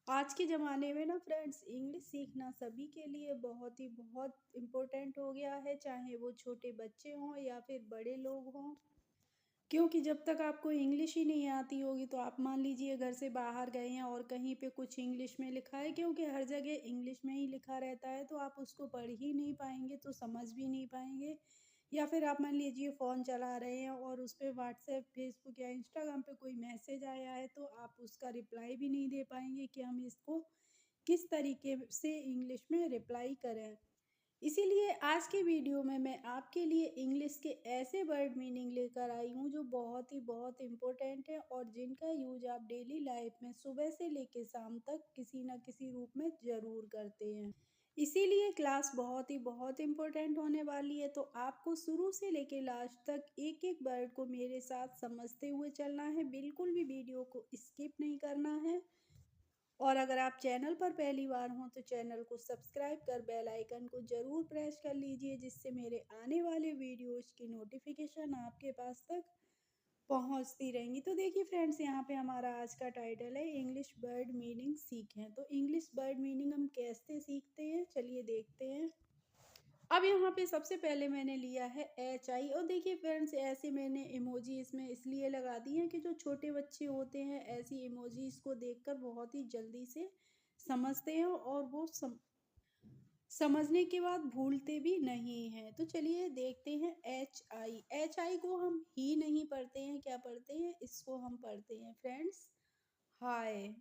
आज के ज़माने में ना फ्रेंड्स इंग्लिश सीखना सभी के लिए बहुत इम्पोर्टेंट हो गया है, चाहे वो छोटे बच्चे हों या फिर बड़े लोग हों। क्योंकि जब तक आपको इंग्लिश ही नहीं आती होगी तो आप मान लीजिए घर से बाहर गए हैं और कहीं पे कुछ इंग्लिश में लिखा है, क्योंकि हर जगह इंग्लिश में ही लिखा रहता है तो आप उसको पढ़ ही नहीं पाएँगे, तो समझ भी नहीं पाएँगे। या फिर आप मान लीजिए फ़ोन चला रहे हैं और उस पे व्हाट्सएप, फ़ेसबुक या इंस्टाग्राम पे कोई मैसेज आया है तो आप उसका रिप्लाई भी नहीं दे पाएँगे कि हम इसको किस तरीके से इंग्लिश में रिप्लाई करें। इसीलिए आज की वीडियो में मैं आपके लिए इंग्लिश के ऐसे वर्ड मीनिंग लेकर आई हूँ जो बहुत इम्पोर्टेंट है और जिनका यूज आप डेली लाइफ में सुबह से लेकर शाम तक किसी न किसी रूप में ज़रूर करते हैं। इसीलिए क्लास बहुत इम्पोर्टेंट होने वाली है, तो आपको शुरू से लेकर लास्ट तक एक एक वर्ड को मेरे साथ समझते हुए चलना है, बिल्कुल भी वीडियो को स्किप नहीं करना है। और अगर आप चैनल पर पहली बार हों तो चैनल को सब्सक्राइब कर बेल आइकन को ज़रूर प्रेस कर लीजिए, जिससे मेरे आने वाले वीडियोज़ की नोटिफिकेशन आपके पास तक पहुंचती रहेंगी। तो देखिए फ्रेंड्स, यहाँ पे हमारा आज का टाइटल है इंग्लिश वर्ड मीनिंग सीखें। तो इंग्लिश वर्ड मीनिंग हम कैसे सीखते हैं, चलिए देखते हैं। अब यहाँ पे सबसे पहले मैंने लिया है HI, और देखिए फ्रेंड्स, ऐसे मैंने इमोजी इसमें इसलिए लगा दी हैं कि जो छोटे बच्चे होते हैं ऐसी इमोजीज को देखकर बहुत ही जल्दी से समझते हैं और वो समझने के बाद भूलते भी नहीं हैं। तो चलिए देखते हैं HI को हम ही नहीं पढ़ते हैं, क्या पढ़ते हैं, इसको हम पढ़ते हैं फ्रेंड्स हाय।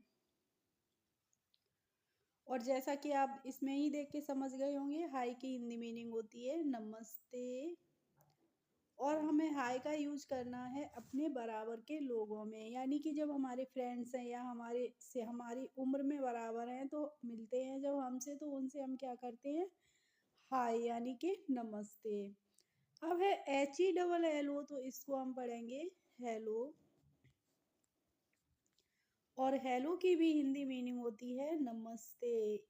और जैसा कि आप इसमें ही देख के समझ गए होंगे, हाय की हिंदी मीनिंग होती है नमस्ते। और हमें हाय का यूज़ करना है अपने बराबर के लोगों में, यानी कि जब हमारे फ्रेंड्स हैं या हमारे से हमारी उम्र में बराबर हैं तो मिलते हैं जब हमसे, तो उनसे हम क्या करते हैं, हाय यानी कि नमस्ते। अब है HELLO, तो इसको हम पढ़ेंगे हेलो। और हेलो की भी हिंदी मीनिंग होती है नमस्ते,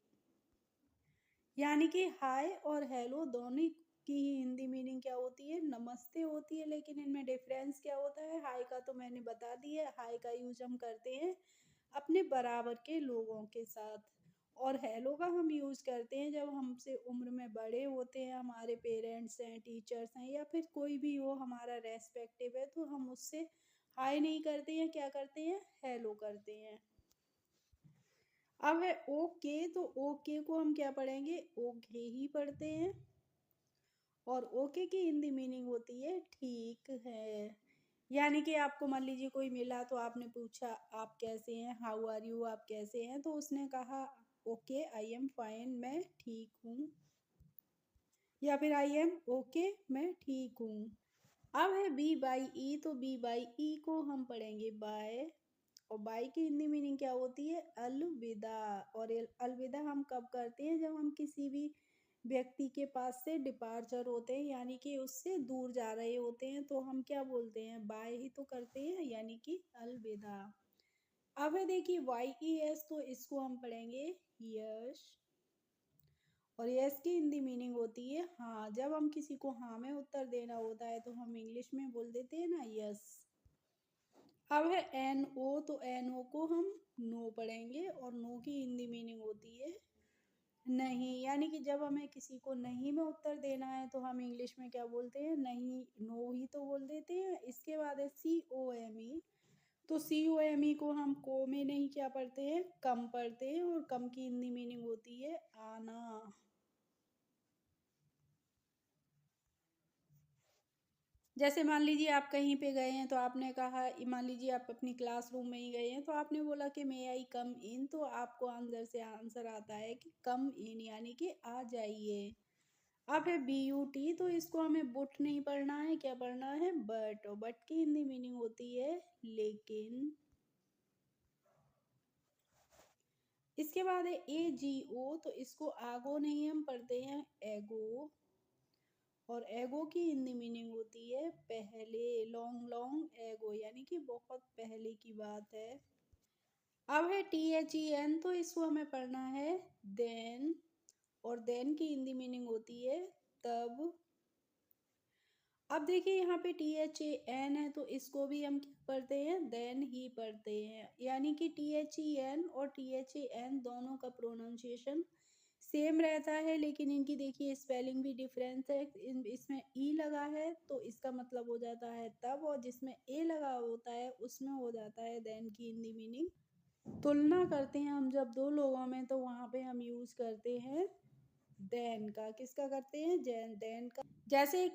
यानी कि हाय और हेलो दोनों की ही हिंदी मीनिंग क्या होती है, नमस्ते होती है। लेकिन इनमें डिफरेंस क्या होता है, हाय का तो मैंने बता दिया, हाय का यूज हम करते हैं अपने बराबर के लोगों के साथ। और हेलो का हम यूज करते हैं जब हमसे उम्र में बड़े होते हैं, हमारे पेरेंट्स हैं, टीचर्स हैं, या फिर कोई भी हो हमारा रेस्पेक्टिव है, तो हम उससे हाय नहीं करते हैं, क्या करते हैं, हेलो करते हैं। अब है ओके, तो ओके को हम क्या पढ़ेंगे, ओके ही पढ़ते हैं। और ओके की हिंदी मीनिंग होती है ठीक है, यानी कि आपको मान लीजिए कोई मिला तो आपने पूछा आप कैसे हैं, हाउ आर यू, आप कैसे हैं, तो उसने कहा ओके आई एम फाइन, मैं ठीक हूँ, या फिर आई एम ओके, मैं ठीक हूँ। अब है बी बाई ई, तो बी बाई ई को हम पढ़ेंगे बाय। और बाय की हिंदी मीनिंग क्या होती है, अलविदा। और अलविदा हम कब करते हैं, जब हम किसी भी व्यक्ति के पास से डिपार्चर होते हैं, यानी कि उससे दूर जा रहे होते हैं, तो हम क्या बोलते हैं, बाय ही तो करते हैं, यानी कि अलविदा। अब है देखिए YES, तो इसको हम पढ़ेंगे यश। और यस की हिंदी मीनिंग होती है हाँ, जब हम किसी को हाँ में उत्तर देना होता है तो हम इंग्लिश में बोल देते हैं ना यस। अब है NO, तो NO को हम नो पढ़ेंगे, और नो की हिंदी मीनिंग होती है नहीं, यानी कि जब हमें किसी को नहीं में उत्तर देना है तो हम इंग्लिश में क्या बोलते हैं, नहीं, नो ही तो बोल देते हैं। इसके बाद है COME, तो COME को हम को में नहीं क्या पढ़ते हैं, कम पढ़ते हैं, और कम की हिंदी मीनिंग होती है आना। जैसे मान लीजिए आप कहीं पे गए हैं तो आपने कहा, मान लीजिए आप अपनी क्लासरूम में ही गए हैं तो आपने बोला कि मे आई कम इन, तो आपको अंदर से आंसर आता है कि कम इन, यानी कि आ जाइए। अब है BUT, तो इसको हमें बुट नहीं पढ़ना है, क्या पढ़ना है, बट। और बट की हिंदी मीनिंग होती है लेकिन। इसके बाद है AGO, तो इसको आगो नहीं हम पढ़ते हैं एगो। और एगो की हिंदी मीनिंग होती है पहले, लॉन्ग लॉन्ग एगो, यानी कि बहुत पहले की बात है। अब है THEN, तो इसको हमें पढ़ना है देन। और देन की हिंदी मीनिंग होती है तब। अब देखिए यहाँ पे THAN है, तो इसको भी हम क्या पढ़ते हैं, देन ही पढ़ते हैं, यानी कि THEN और THAN दोनों का प्रोनाउंसिएशन सेम रहता है, लेकिन इनकी देखिए स्पेलिंग भी डिफरेंस है। इसमें ई लगा है तो इसका मतलब हो जाता है तब, और जिसमें ए लगा होता है उसमें हो जाता है देन की हिंदी मीनिंग। तुलना करते हैं हम जब दो लोगों में तो वहाँ पे हम यूज करते हैं देन का। किसका करते हैं? देन का। जैसे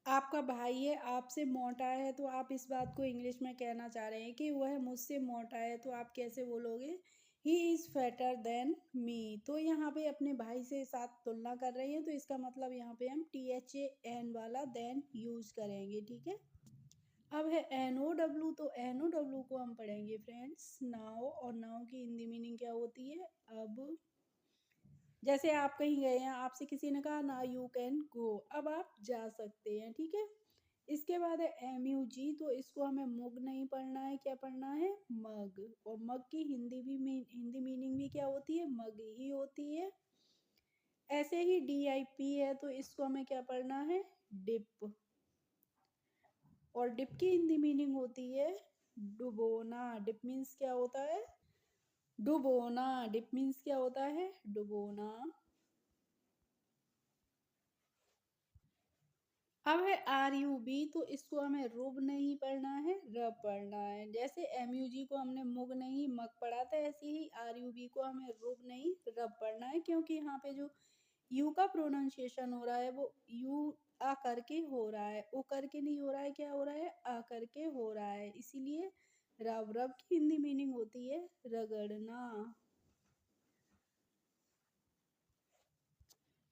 आपका भाई है, आपसे मोटा है, तो आप इस बात को इंग्लिश में कहना चाह रहे हैं कि वह मुझसे मोटा है, तो आप कैसे बोलोगे? He is fatter than me. तो यहाँ पे अपने भाई से साथ तुलना कर रहे हैं, तो इसका मतलब यहाँ पे हम THAN वाला देन यूज करेंगे, ठीक है। अब है NOW, तो NOW को हम पढ़ेंगे फ्रेंड्स नाउ, और नाउ की हिंदी मीनिंग क्या होती है? अब जैसे आप कहीं गए हैं, आपसे किसी ने कहा ना यू कैन गो, अब आप जा सकते हैं, ठीक है। इसके बाद है MUG, तो इसको हमें मुग नहीं पढ़ना है, क्या पढ़ना है? मग। और मग की हिंदी मीनिंग भी क्या होती है? मग ही होती है। ऐसे ही DIP है, तो इसको हमें क्या पढ़ना है? डिप। और डिप की हिंदी मीनिंग होती है डुबोना। डिप मीन्स क्या होता है? डुबोना। डिप मीन्स क्या होता है? डुबोना। अब है RUB, तो इसको हमें रुब नहीं पढ़ना है, रब पढ़ना है। जैसे MUG को हमने मुग नहीं मग पढ़ा था, ऐसे ही RUB को हमें रुब नहीं रब पढ़ना है, क्योंकि यहाँ पे जो यू का प्रोनाउंसिएशन हो रहा है वो यू आ करके हो रहा है, ओ करके नहीं हो रहा है। क्या हो रहा है? आ करके हो रहा है, इसीलिए रब। रब की हिंदी मीनिंग होती है रगड़ना।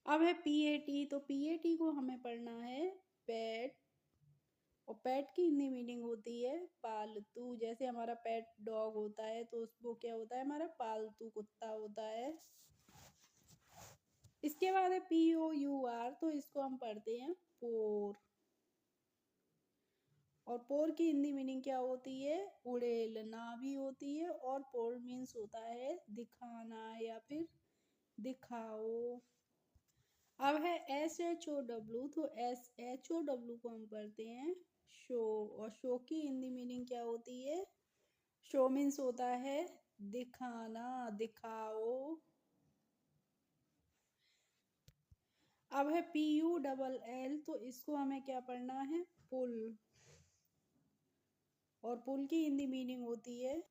अब है PAT, तो PAT को हमें पढ़ना है पेट। और पेट की हिंदी मीनिंग होती है पालतू। जैसे हमारा पेट डॉग होता है, तो उसको क्या होता है? हमारा पालतू कुत्ता होता है। इसके बाद है POUR, तो इसको हम पढ़ते हैं पोर। और पोर की हिंदी मीनिंग क्या होती है? उड़ेलना भी होती है, और पोर मीन्स होता है दिखाना या फिर दिखाओ। अब है SHOW, तो SHOW को हम पढ़ते हैं शो। और शो की हिंदी मीनिंग क्या होती है? शो मीन्स होता है दिखाना, दिखाओ। अब है PULL, तो इसको हमें क्या पढ़ना है? पुल। और पुल की हिंदी मीनिंग होती है,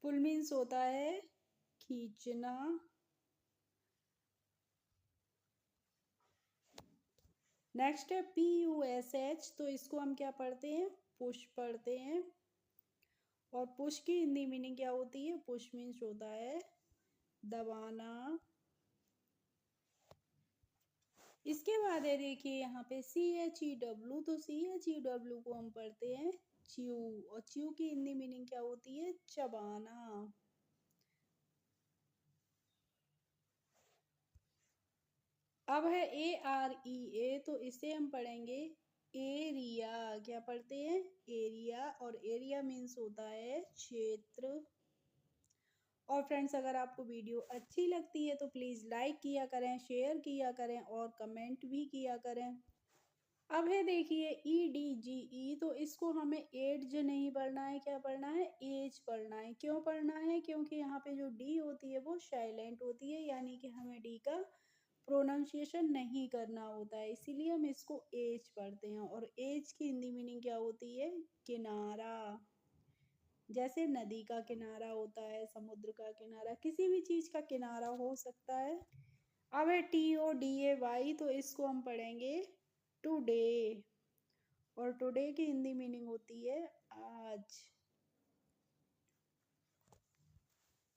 पुल मीन्स होता है खींचना। नेक्स्ट है PUSH, तो इसको हम क्या पढ़ते हैं? पुश पढ़ते हैं। और पुश की हिंदी मीनिंग क्या होती है? पुश मीन्स होता है दबाना। इसके बाद है देखिए यहाँ पे CHEW, तो CHEW को हम पढ़ते हैं च्यू। और च्यू की हिंदी मीनिंग क्या होती है? चबाना। अब है AREA, तो इसे हम पढ़ेंगे एरिया। क्या पढ़ते हैं? एरिया। और एरिया मीन्स होता है क्षेत्र। और फ्रेंड्स, अगर आपको वीडियो अच्छी लगती है तो प्लीज़ लाइक किया करें, शेयर किया करें और कमेंट भी किया करें। अब है देखिए EDGE, तो इसको हमें एज नहीं पढ़ना है, क्या पढ़ना है? एज पढ़ना है। क्यों पढ़ना है? क्योंकि यहाँ पे जो डी होती है वो साइलेंट होती है, यानी कि हमें डी का प्रोनाउंसिएशन नहीं करना होता है, इसीलिए हम इसको एज पढ़ते हैं। और एज की हिंदी मीनिंग क्या होती है? किनारा। जैसे नदी का किनारा होता है, समुद्र का किनारा, किसी भी चीज का किनारा हो सकता है। अब है TODAY, तो इसको हम पढ़ेंगे टुडे। और टुडे की हिंदी मीनिंग होती है आज।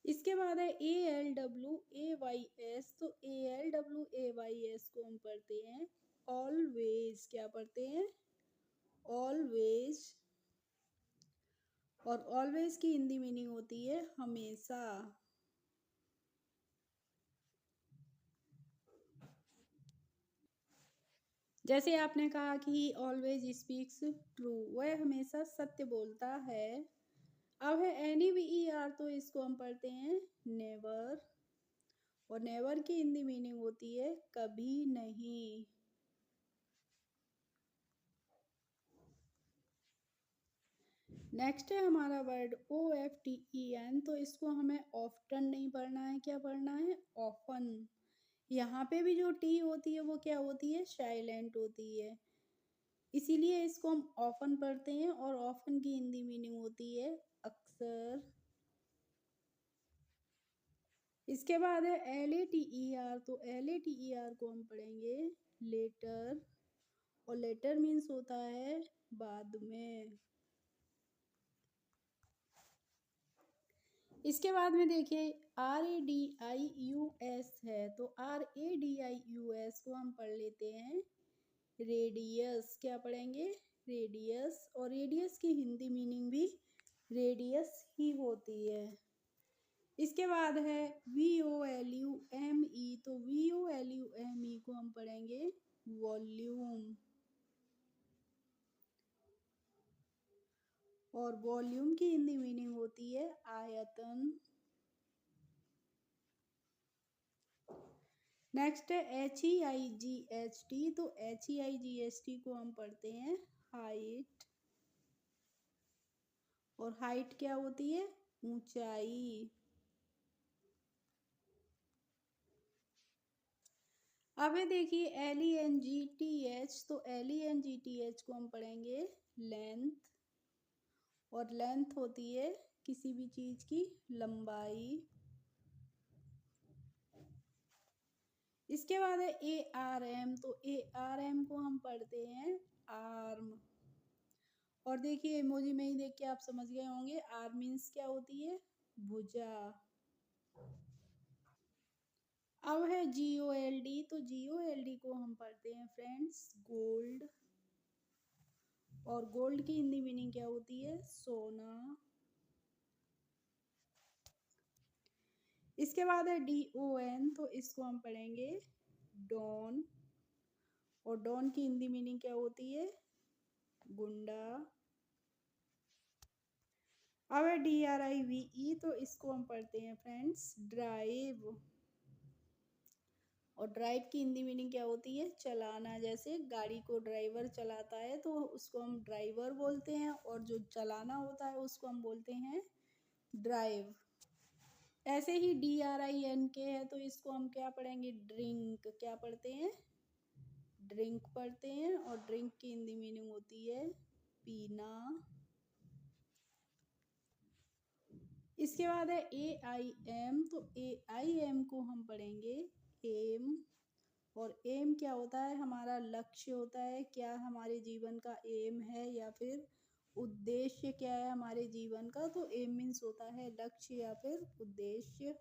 इसके बाद है ALWAYS, तो ALWAYS को हम पढ़ते हैं ऑलवेज। क्या पढ़ते हैं? ऑलवेज। और ऑलवेज की हिंदी मीनिंग होती है हमेशा। जैसे आपने कहा कि ऑलवेज स्पीक्स ट्रू, वह हमेशा सत्य बोलता है। अब है NEVER, तो इसको हम पढ़ते हैं नेवर। और नेवर की हिंदी मीनिंग होती है कभी नहीं। नेक्स्ट है हमारा वर्ड OFTEN। तो इसको हमें ऑफ्टन नहीं पढ़ना है, क्या पढ़ना है? ऑफन। यहाँ पे भी जो टी होती है वो क्या होती है? साइलेंट होती है, इसीलिए इसको हम ऑफन पढ़ते हैं। और ऑफन की हिंदी मीनिंग होती है अक्सर। इसके बाद है LATER। तो LATER को हम पढ़ेंगे लेटर, और लेटर मीन्स होता है बाद में। इसके बाद में देखिए RADIUS है। तो RADIUS को हम पढ़ लेते हैं रेडियस। क्या पढ़ेंगे? रेडियस। और रेडियस की हिंदी मीनिंग भी रेडियस ही होती है। इसके बाद है VOLUME। तो VOLUME को हम पढ़ेंगे वॉल्यूम, और वॉल्यूम की हिंदी मीनिंग होती है आयतन। नेक्स्ट है HEIGHT। तो HEIGHT को हम पढ़ते हैं हाइट, और हाइट क्या होती है? ऊंचाई। अब है देखिए LENGTH। तो LENGTH को हम पढ़ेंगे लेंथ, और लेंथ होती है किसी भी चीज की लंबाई। इसके बाद है ARM। तो ARM को हम पढ़ते हैं आर्म। और देखिए इमोजी में ही देख के आप समझ गए होंगे आर्म मीन्स क्या होती है? भुजा। अब है GOLD। तो GOLD को हम पढ़ते हैं फ्रेंड्स गोल्ड, और गोल्ड की हिंदी मीनिंग क्या होती है? सोना। इसके बाद है DON। तो इसको हम पढ़ेंगे डॉन, और डॉन की हिंदी मीनिंग क्या होती है? गुंडा। अब है DRIVE। तो इसको हम पढ़ते हैं फ्रेंड्स ड्राइव, और ड्राइव की हिंदी मीनिंग क्या होती है? चलाना। जैसे गाड़ी को ड्राइवर चलाता है तो उसको हम ड्राइवर बोलते हैं, और जो चलाना होता है उसको हम बोलते हैं ड्राइव। ऐसे ही DRINK है। तो इसको हम क्या पढ़ेंगे? ड्रिंक। क्या पढ़ते हैं? ड्रिंक पढ़ते हैं, और ड्रिंक की हिंदी मीनिंग होती है पीना। इसके बाद है AIM। तो AIM को हम पढ़ेंगे एम, और एम क्या होता है? हमारा लक्ष्य होता है। क्या हमारे जीवन का एम है, या फिर उद्देश्य क्या है हमारे जीवन का? तो एम मीन्स होता है लक्ष्य या फिर उद्देश्य।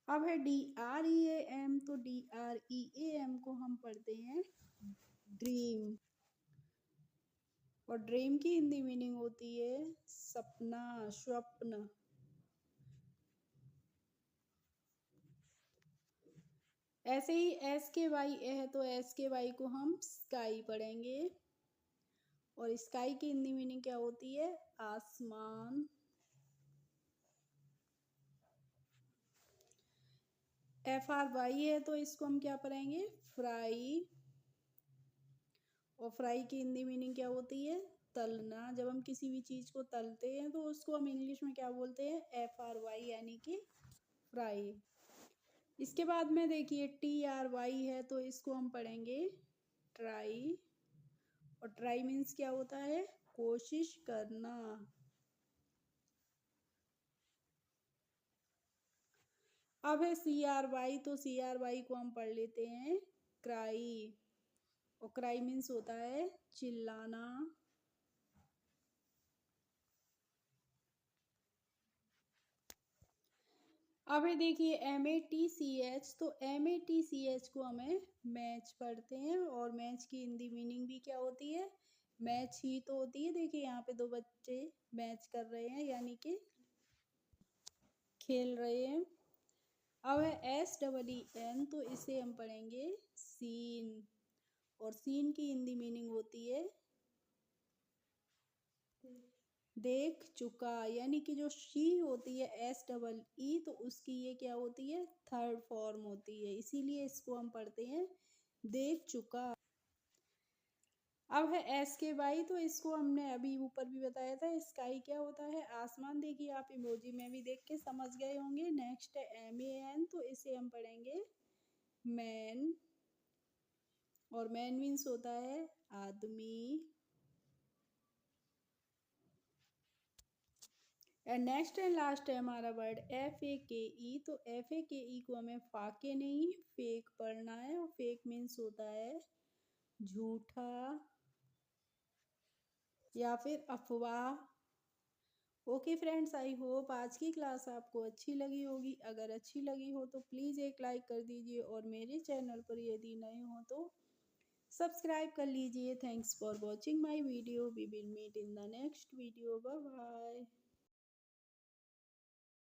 अब है DREAM। तो DREAM को हम पढ़ते हैं ड्रीम, और ड्रीम की हिंदी मीनिंग होती है सपना, स्वप्न। ऐसे ही SKY है। तो SKY को हम स्काई पढ़ेंगे, और स्काई की हिंदी मीनिंग क्या होती है? आसमान। FRY है। तो इसको हम क्या पढ़ेंगे? फ्राई, और फ्राई की हिंदी मीनिंग क्या होती है? तलना। जब हम किसी भी चीज को तलते हैं तो उसको हम इंग्लिश में क्या बोलते हैं? FRY, यानी कि फ्राई। इसके बाद में देखिए TRY है। तो इसको हम पढ़ेंगे ट्राई, और ट्राई मीन्स क्या होता है? कोशिश करना। अब है CRY। तो CRY को हम पढ़ लेते हैं क्राई, और क्राई मीन्स होता है चिल्लाना। अब है देखिए MATCH। तो MATCH को हमें मैच पढ़ते हैं, और मैच की हिंदी मीनिंग भी क्या होती है? मैच ही तो होती है। देखिए यहाँ पे दो बच्चे मैच कर रहे हैं, यानी कि खेल रहे हैं। अब है SEEN। तो इसे हम पढ़ेंगे सीन, और सीन की हिंदी मीनिंग होती है देख चुका। यानी कि जो शी होती है SEE, तो उसकी ये क्या होती है? थर्ड फॉर्म होती है, इसीलिए इसको हम पढ़ते हैं देख चुका। अब है एस के वाई, तो इसको हमने अभी ऊपर भी बताया था। स्काई क्या होता है? आसमान। देखिए आप इमोजी में भी देख के समझ गए होंगे। नेक्स्ट है एम ए एन, तो इसे हम पढ़ेंगे मैन, और मैन मीन्स होता है आदमी। एंड नेक्स्ट एंड लास्ट है हमारा वर्ड एफ ए के ई, तो एफ ए के ई को हमें फाके नहीं फेक पढ़ना है, और फेक मीन्स होता है झूठा या फिर अफवाह। ओके फ्रेंड्स, आई होप आज की क्लास आपको अच्छी लगी होगी। अगर अच्छी लगी हो तो प्लीज़ एक लाइक कर दीजिए, और मेरे चैनल पर यदि नए हो तो सब्सक्राइब कर लीजिए। Thanks for watching my video. We will meet in the next video. Bye bye.